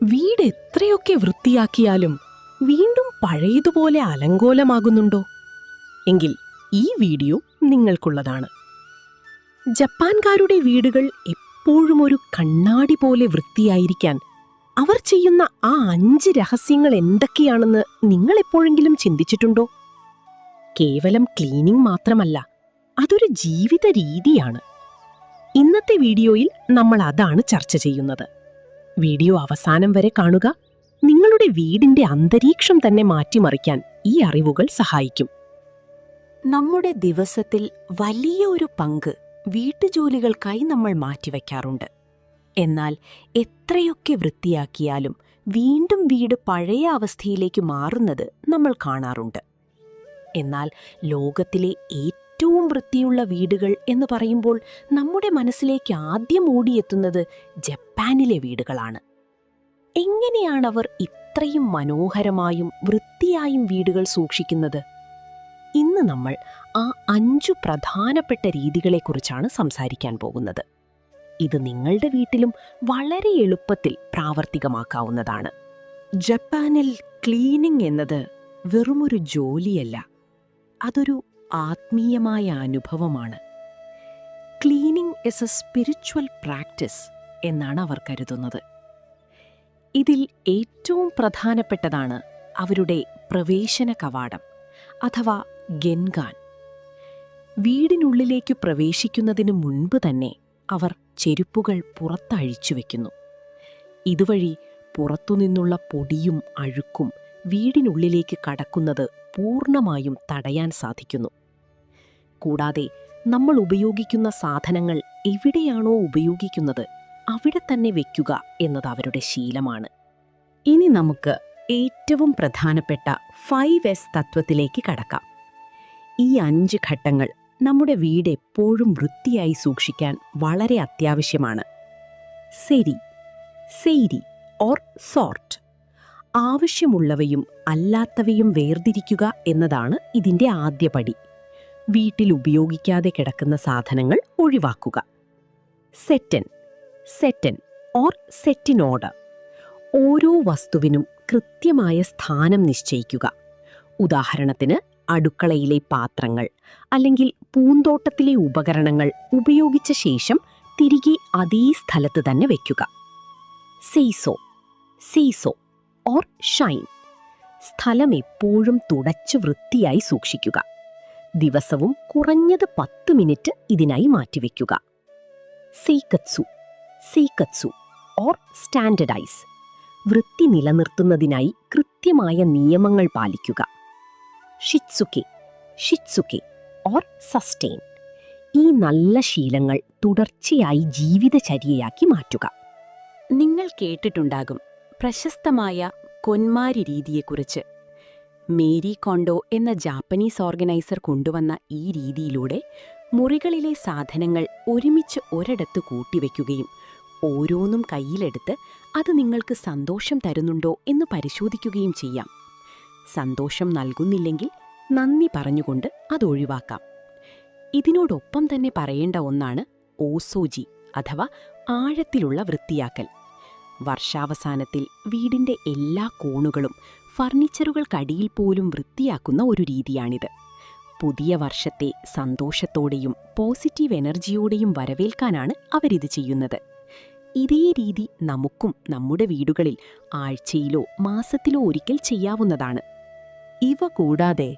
വീട് എത്രയൊക്കെ വൃത്തിയാക്കിയാലും വീണ്ടും പഴയതുപോലെ അലങ്കോലമാകുന്നുണ്ടോ? എങ്കിൽ ഈ വീഡിയോ നിങ്ങൾക്കുള്ളതാണ്. ജപ്പാൻകാരുടെ വീടുകൾ എപ്പോഴും ഒരു കണ്ണാടി പോലെ വൃത്തിയായിരിക്കാൻ അവർ ചെയ്യുന്ന ആ 5 രഹസ്യങ്ങൾ എന്തൊക്കെയാണെന്ന് നിങ്ങൾ എപ്പോഴെങ്കിലും ചിന്തിച്ചിട്ടുണ്ടോ? കേവലം ക്ലീനിംഗ് മാത്രമല്ല, അതൊരു ജീവിത രീതിയാണ്. ഇന്നത്തെ വീഡിയോയിൽ നമ്മൾ അതാണ് ചർച്ച ചെയ്യുന്നത്. വീഡിയോ അവസാനം വരെ കാണുക. നിങ്ങളുടെ വീടിന്റെ അന്തരീക്ഷം തന്നെ മാറ്റിമറിക്കാൻ ഈ അറിവുകൾ സഹായിക്കും. നമ്മുടെ ദിവസത്തിൽ വലിയ ഒരു പങ്ക് വീട്ടുജോലികൾക്കായി നമ്മൾ മാറ്റിവെക്കാറുണ്ട്. എന്നാൽ എത്രയൊക്കെ വൃത്തിയാക്കിയാലും വീണ്ടും വീട് പഴയ അവസ്ഥയിലേക്ക് മാറുന്നത് നമ്മൾ കാണാറുണ്ട്. എന്നാൽ ലോകത്തിലെ ഏറ്റവും വൃത്തിയുള്ള വീടുകൾ എന്ന് പറയുമ്പോൾ നമ്മുടെ മനസ്സിലേക്ക് ആദ്യം ഓടിയെത്തുന്നത് ജപ്പാനിലെ വീടുകളാണ്. എങ്ങനെയാണവർ ഇത്രയും മനോഹരമായും വൃത്തിയായും വീടുകൾ സൂക്ഷിക്കുന്നത്? ഇന്ന് നമ്മൾ ആ 5 പ്രധാനപ്പെട്ട രീതികളെക്കുറിച്ചാണ് സംസാരിക്കാൻ പോകുന്നത്. ഇത് നിങ്ങളുടെ വീട്ടിലും വളരെ എളുപ്പത്തിൽ പ്രാവർത്തികമാക്കാവുന്നതാണ്. ജപ്പാനിൽ ക്ലീനിംഗ് എന്നത് വെറുമൊരു ജോലിയല്ല, അതൊരു ആത്മീയമായ അനുഭവമാണ്. Cleaning is A spiritual practice എന്നാണ് അവർ കരുതുന്നത്. ഇതിൽ ഏറ്റവും പ്രധാനപ്പെട്ടതാണ് അവരുടെ പ്രവേശന കവാടം അഥവാ ഗെൻഗാൻ. വീടിനുള്ളിലേക്ക് പ്രവേശിക്കുന്നതിന് മുൻപ് തന്നെ അവർ ചെരുപ്പുകൾ പുറത്തഴിച്ചു വയ്ക്കുന്നു. ഇതുവഴി പുറത്തുനിന്നുള്ള പൊടിയും അഴുക്കും വീടിനുള്ളിലേക്ക് കടക്കുന്നത് പൂർണ്ണമായും തടയാൻ സാധിക്കുന്നു. കൂടാതെ നമ്മൾ ഉപയോഗിക്കുന്ന സാധനങ്ങൾ എവിടെയാണോ ഉപയോഗിക്കുന്നത് അവിടെ തന്നെ വയ്ക്കുക എന്നത് അവരുടെ ശീലമാണ്. ഇനി നമുക്ക് ഏറ്റവും പ്രധാനപ്പെട്ട 5S തത്വത്തിലേക്ക് കടക്കാം. ഈ 5 ഘട്ടങ്ങൾ നമ്മുടെ വീട് എപ്പോഴും വൃത്തിയായി സൂക്ഷിക്കാൻ വളരെ അത്യാവശ്യമാണ്. സെയ്രി ഓർ സോർട്ട്. ആവശ്യമുള്ളവയും അല്ലാത്തവയും വേർതിരിക്കുക എന്നതാണ് ഇതിൻ്റെ ആദ്യപടി. വീട്ടിൽ ഉപയോഗിക്കാതെ കിടക്കുന്ന സാധനങ്ങൾ ഒഴിവാക്കുക. Certain or set in order. ഓരോ വസ്തുവിനും കൃത്യമായ സ്ഥാനം നിശ്ചയിക്കുക. ഉദാഹരണത്തിന് അടുക്കളയിലെ പാത്രങ്ങൾ അല്ലെങ്കിൽ പൂന്തോട്ടത്തിലെ ഉപകരണങ്ങൾ ഉപയോഗിച്ച ശേഷം തിരികെ അതേ സ്ഥലത്ത് തന്നെ വയ്ക്കുക. Seesaw or Shine. സ്ഥലം എപ്പോഴും തുടച്ചു വൃത്തിയായി സൂക്ഷിക്കുക. ദിവസവും കുറഞ്ഞത് 10 മിനിറ്റ് ഇതിനായി മാറ്റിവെക്കുക. സീക്കത്സു ഓർ സ്റ്റാൻഡർഡൈസ്. വൃത്തി നിലനിർത്തുന്നതിനായി കൃത്യമായ നിയമങ്ങൾ പാലിക്കുക. ഷിറ്റ്സുക്കെ ഓർ സസ്റ്റെയിൻ. ഈ നല്ല ശീലങ്ങൾ തുടർച്ചയായി ജീവിതചര്യയാക്കി മാറ്റുക. നിങ്ങൾ കേട്ടിട്ടുണ്ടാകും പ്രശസ്തമായ കൊന്മാരി രീതിയെക്കുറിച്ച്. മേരി കോണ്ടോ എന്ന ജാപ്പനീസ് ഓർഗനൈസർ കൊണ്ടുവന്ന ഈ രീതിയിലൂടെ മുറികളിലെ സാധനങ്ങൾ ഒരുമിച്ച് ഒരിടത്ത് കൂട്ടിവെക്കുകയും ഓരോന്നും കയ്യിലെടുത്ത് അത് നിങ്ങൾക്ക് സന്തോഷം തരുന്നുണ്ടോ എന്ന് പരിശോധിക്കുകയും ചെയ്യാം. സന്തോഷം നൽകുന്നില്ലെങ്കിൽ നന്ദി പറഞ്ഞുകൊണ്ട് അതൊഴിവാക്കാം. ഇതിനോടൊപ്പം തന്നെ പറയേണ്ട ഒന്നാണ് ഓസോജി അഥവാ ആഴത്തിലുള്ള വൃത്തിയാക്കൽ. വർഷാവസാനത്തിൽ വീടിന്റെ എല്ലാ കോണുകളും ഫർണിച്ചറുകൾക്കടിയിൽ പോലും വൃത്തിയാക്കുന്ന ഒരു രീതിയാണിത്. പുതിയ വർഷത്തെ സന്തോഷത്തോടെയും പോസിറ്റീവ് എനർജിയോടെയും വരവേൽക്കാനാണ് അവരിത് ചെയ്യുന്നത്. ഇതേ രീതി നമുക്കും നമ്മുടെ വീടുകളിൽ ആഴ്ചയിലോ മാസത്തിലോ ഒരിക്കൽ ചെയ്യാവുന്നതാണ്. ഇവ കൂടാതെ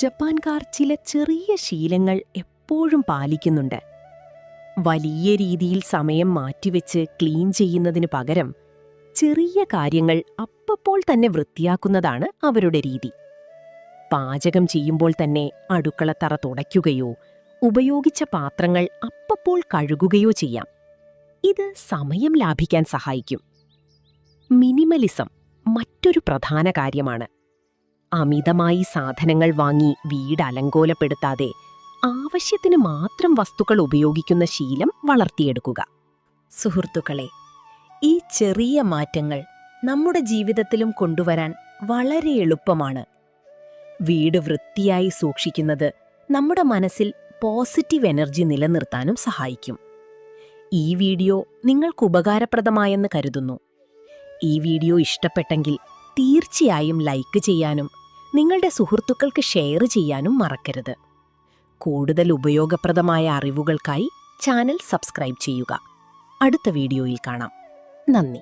ജപ്പാൻകാർ ചില ചെറിയ ശീലങ്ങൾ എപ്പോഴും പാലിക്കുന്നുണ്ട്. വലിയ രീതിയിൽ സമയം മാറ്റിവെച്ച് ക്ലീൻ ചെയ്യുന്നതിനു പകരം ചെറിയ കാര്യങ്ങൾ അപ്പോൾ തന്നെ വൃത്തിയാക്കുന്നതാണ് അവരുടെ രീതി. പാചകം ചെയ്യുമ്പോൾ തന്നെ അടുക്കളത്തറ തുടയ്ക്കുകയോ ഉപയോഗിച്ച പാത്രങ്ങൾ അപ്പോൾ കഴുകുകയോ ചെയ്യാം. ഇത് സമയം ലാഭിക്കാൻ സഹായിക്കും. മിനിമലിസം മറ്റൊരു പ്രധാന കാര്യമാണ്. അമിതമായി സാധനങ്ങൾ വാങ്ങി വീട് അലങ്കോലപ്പെടുത്താതെ ആവശ്യത്തിന് മാത്രം വസ്തുക്കൾ ഉപയോഗിക്കുന്ന ശീലം വളർത്തിയെടുക്കുക. സുഹൃത്തുക്കളെ, ഈ ചെറിയ മാറ്റങ്ങൾ നമ്മുടെ ജീവിതത്തിലും കൊണ്ടുവരാൻ വളരെ എളുപ്പമാണ്. വീട് വൃത്തിയായി സൂക്ഷിക്കുന്നത് നമ്മുടെ മനസ്സിൽ പോസിറ്റീവ് എനർജി നിലനിർത്താനും സഹായിക്കും. ഈ വീഡിയോ നിങ്ങൾക്ക് ഉപകാരപ്രദമായെന്ന് കരുതുന്നു. ഈ വീഡിയോ ഇഷ്ടപ്പെട്ടെങ്കിൽ തീർച്ചയായും ലൈക്ക് ചെയ്യാനും നിങ്ങളുടെ സുഹൃത്തുക്കൾക്ക് ഷെയർ ചെയ്യാനും മറക്കരുത്. കൂടുതൽ ഉപയോഗപ്രദമായ അറിവുകൾക്കായി ചാനൽ സബ്സ്ക്രൈബ് ചെയ്യുക. അടുത്ത വീഡിയോയിൽ കാണാം. നന്ദി.